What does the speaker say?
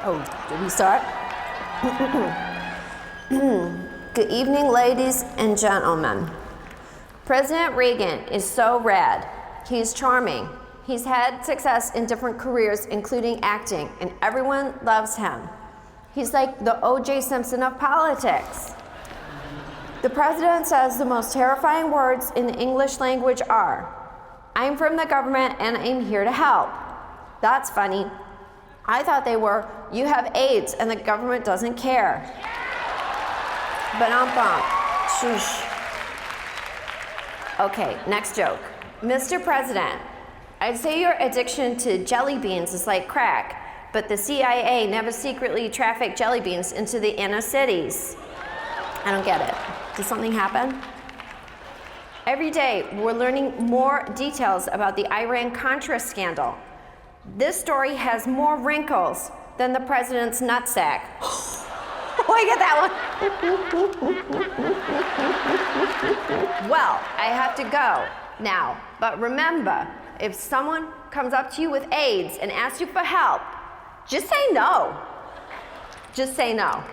Oh, did we start? Good evening, ladies and gentlemen. President Reagan is so rad. He's charming. He's had success in different careers, including acting, and everyone loves him. He's like the O.J. Simpson of politics. The president says the most terrifying words in the English language are, "I'm from the government and I'm here to help." That's funny. I thought they were, "You have AIDS and the government doesn't care." But shush. Okay, next joke. Mr. President, I'd say your addiction to jelly beans is like crack, but the CIA never secretly trafficked jelly beans into the inner cities. I don't get it. Did something happen? Every day, we're learning more details about the Iran-Contra scandal. This story has more wrinkles than the president's nutsack. Look at that one. Well, I have to go now, but remember, if someone comes up to you with AIDS and asks you for help, just say no. Just say no.